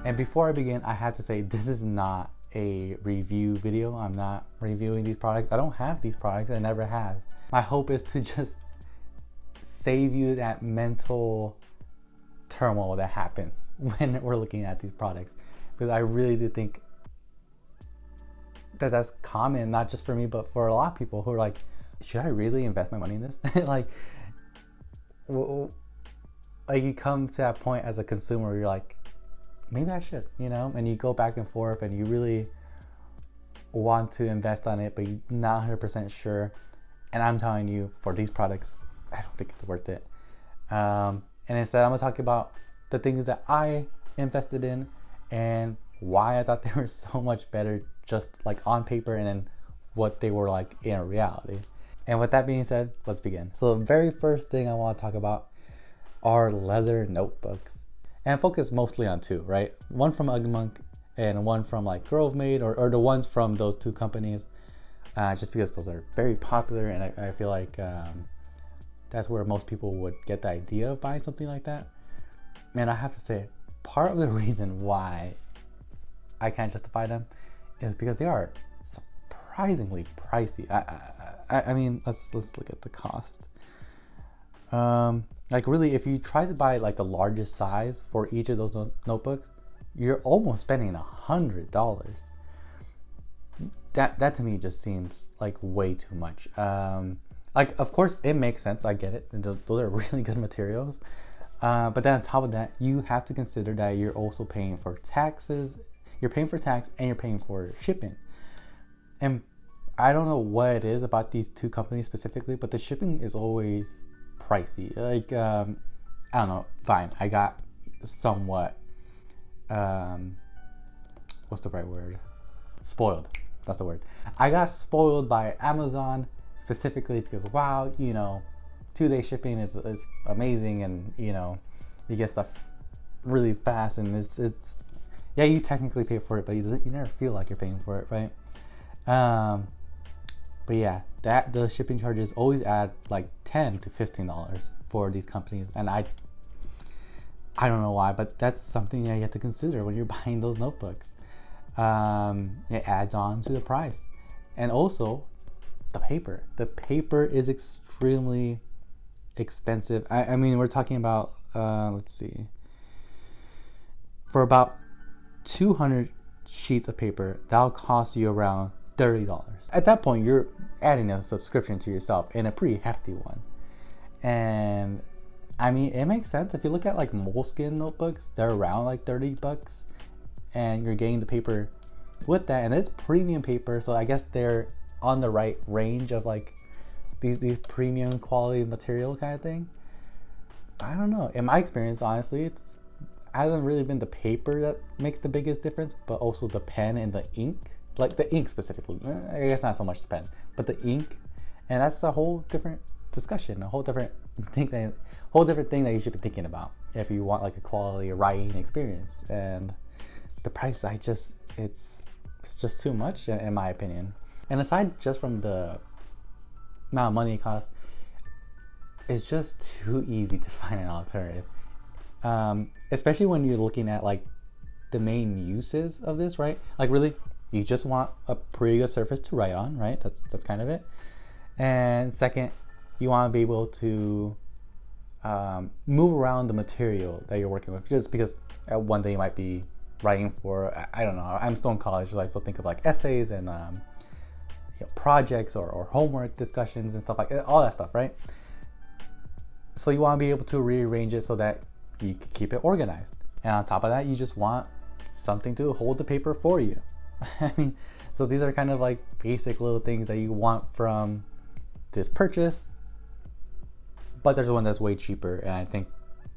And before I begin, I have to say this is not a review video. I'm not reviewing these products. I don't have these products. I never have. My hope is to just save you that mental turmoil that happens when we're looking at these products, because I really do think that that's common, not just for me, but for a lot of people who are like, should I really invest my money in this? like you come to that point as a consumer where you're like, maybe I should, and you go back and forth and you really want to invest on it, but you're not 100% sure. And I'm telling you, for these products, I don't think it's worth it. And instead, I'm gonna talk about the things that I invested in and why I thought they were so much better just like on paper, and then what they were like in reality. And with that being said, let's begin. So the very first thing I want to talk about are leather notebooks. And focus mostly on two, right? One from Ugmonk and one from like Grove Made, or the ones from those two companies, just because those are very popular, and I feel like that's where most people would get the idea of buying something like that. And I have to say, part of the reason why I can't justify them is because they are surprisingly pricey. I mean, let's look at the cost. Like really, if you try to buy like the largest size for each of those notebooks, you're almost spending $100. That to me just seems like way too much. Like, of course, it makes sense. I get it. Those are really good materials. But then on top of that, you have to consider that you're also paying for taxes. You're paying for tax and you're paying for shipping. And I don't know what it is about these two companies specifically, but the shipping is always pricey. Like, I don't know. Fine. I got somewhat, what's the right word? Spoiled. That's the word. I got spoiled by Amazon specifically because, wow, 2-day shipping is amazing, and you get stuff really fast, and it's yeah, you technically pay for it, but you never feel like you're paying for it, right? But yeah, the shipping charges always add like $10 to $15 for these companies, and I don't know why, but that's something that you have to consider when you're buying those notebooks. It adds on to the price, and also the paper. The paper is extremely expensive. I mean, we're talking about let's see, for about 200 sheets of paper, that'll cost you around $30. At that point, you're adding a subscription to yourself, and a pretty hefty one. And I mean, it makes sense. If you look at like Moleskine notebooks, they're around like $30, and you're getting the paper with that, and it's premium paper, so I guess they're on the right range of like these premium quality material kind of thing. I don't know. In my experience, honestly, it hasn't really been the paper that makes the biggest difference, but also the pen and the ink. Like the ink specifically. I guess not so much the pen, but the ink. And that's a whole different discussion, a whole different thing that you should be thinking about if you want like a quality writing experience. And the price, it's just too much in my opinion. And aside just from the amount of money it costs, it's just too easy to find an alternative. Especially when you're looking at like the main uses of this, right? Like really, you just want a pretty good surface to write on, right? That's kind of it. And second, you want to be able to move around the material that you're working with, just because one day you might be writing for, I don't know, I'm still in college, so I still think of like essays and projects or homework discussions and stuff like that, all that stuff, right? So you want to be able to rearrange it so that you can keep it organized. And on top of that, you just want something to hold the paper for you. I mean, so these are kind of like basic little things that you want from this purchase, but there's one that's way cheaper and I think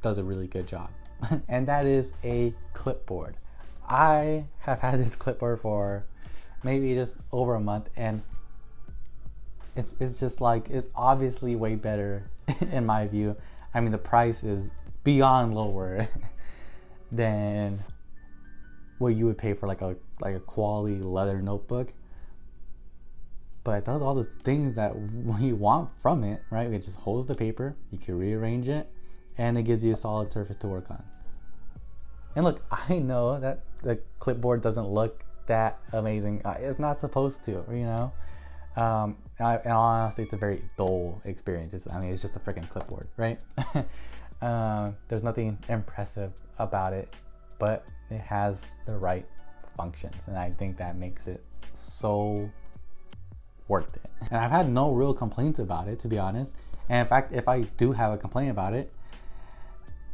does a really good job. And that is a clipboard. I have had this clipboard for maybe just over a month, and it's just like, it's obviously way better in my view. I mean, the price is beyond lower than what you would pay for like a quality leather notebook, but it does all the things that you want from it, right? It just holds the paper, you can rearrange it, and it gives you a solid surface to work on. And look, I know that the clipboard doesn't look that amazing. It's not supposed to, you know. And honestly, it's a very dull experience. It's just a freaking clipboard, right? There's nothing impressive about it, but it has the right functions, and I think that makes it so worth it. And I've had no real complaints about it, to be honest. And in fact, if I do have a complaint about it,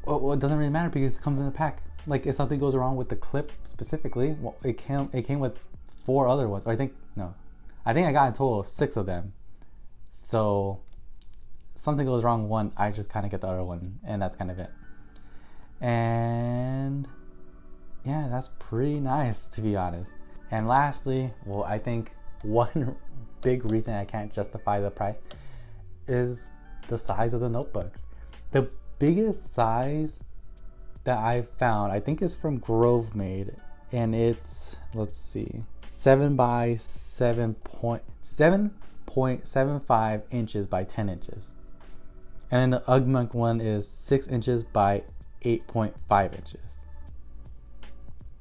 well, it doesn't really matter because it comes in a pack. Like if something goes wrong with the clip specifically, well, it came with 4 other ones. Or I think I got a total of 6 of them. So something goes wrong with one, I just kind of get the other one, and that's kind of it. And yeah, that's pretty nice, to be honest. And lastly, well, I think one big reason I can't justify the price is the size of the notebooks. The biggest size that I've found, I think, is from Grovemade, and it's, let's see, 7 by 7.75 inches by 10 inches. And then the Ugmonk one is 6 inches by 8.5 inches.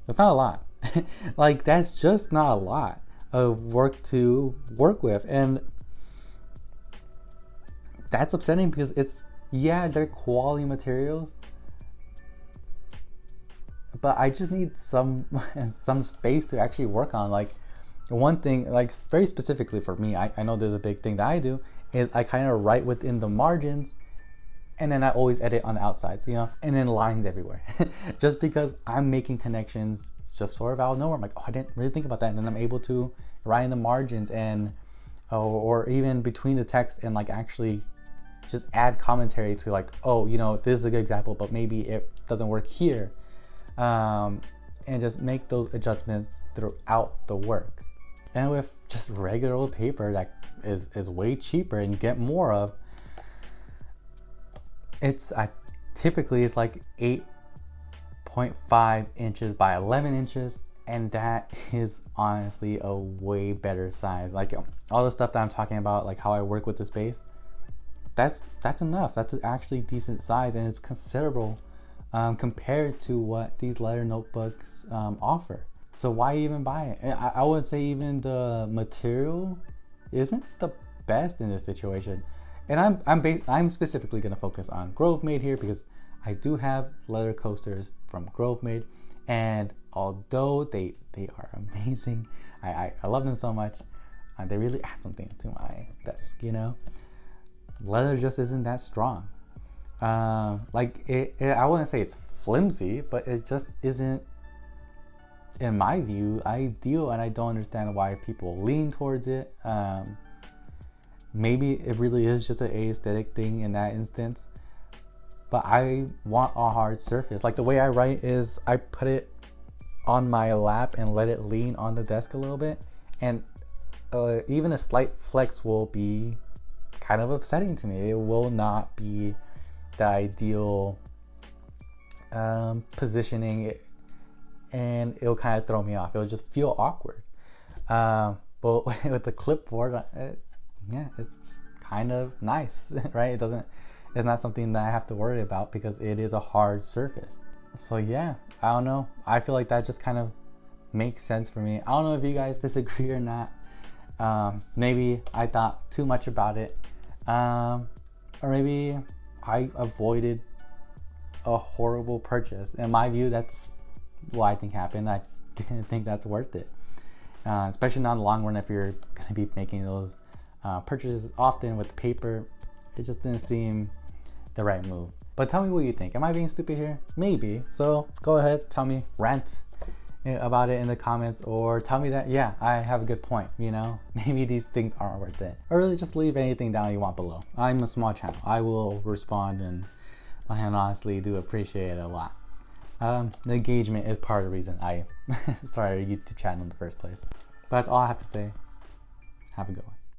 That's not a lot. Like, that's just not a lot of work to work with. And that's upsetting because they're quality materials, but I just need some space to actually work on. Like, one thing, like very specifically for me, I know there's a big thing that I do is I kind of write within the margins, and then I always edit on the outsides, and then lines everywhere. Just because I'm making connections just sort of out of nowhere. I'm like, oh, I didn't really think about that. And then I'm able to write in the margins and or even between the text and like actually just add commentary to like, oh, this is a good example, but maybe it doesn't work here. And just make those adjustments throughout the work. And with just regular old paper that is way cheaper and you get more of, typically it's like 8.5 inches by 11 inches, and that is honestly a way better size. Like all the stuff that I'm talking about, like how I work with the space, that's enough. That's an actually decent size, and it's considerable compared to what these letter notebooks offer. So why even buy it? I would say even the material isn't the best in this situation. And I'm specifically going to focus on Grovemade here because I do have leather coasters from Grovemade, and although they are amazing, I love them so much. They really add something to my desk, Leather just isn't that strong. I wouldn't say it's flimsy, but it just isn't, in my view, ideal, and I don't understand why people lean towards it. Maybe it really is just an aesthetic thing in that instance, but I want a hard surface. Like the way I write is I put it on my lap and let it lean on the desk a little bit, and even a slight flex will be kind of upsetting to me. It will not be the ideal positioning, and it'll kind of throw me off. It'll just feel awkward. But with the clipboard, it's kind of nice, right? It's not something that I have to worry about because it is a hard surface. So yeah, I don't know. I feel like that just kind of makes sense for me. I don't know if you guys disagree or not. Maybe I thought too much about it. Or maybe I avoided a horrible purchase. In my view, that's what I think happened. I didn't think that's worth it. Especially not in the long run if you're going to be making those purchases often with paper. It just didn't seem the right move. But tell me what you think. Am I being stupid here? Maybe. So go ahead, tell me, rant about it in the comments, or tell me that, yeah, I have a good point, maybe these things aren't worth it. Or really just leave anything down you want below. I'm a small channel. I will respond, and I honestly do appreciate it a lot. The engagement is part of the reason I started a YouTube channel in the first place. But that's all I have to say. Have a good one.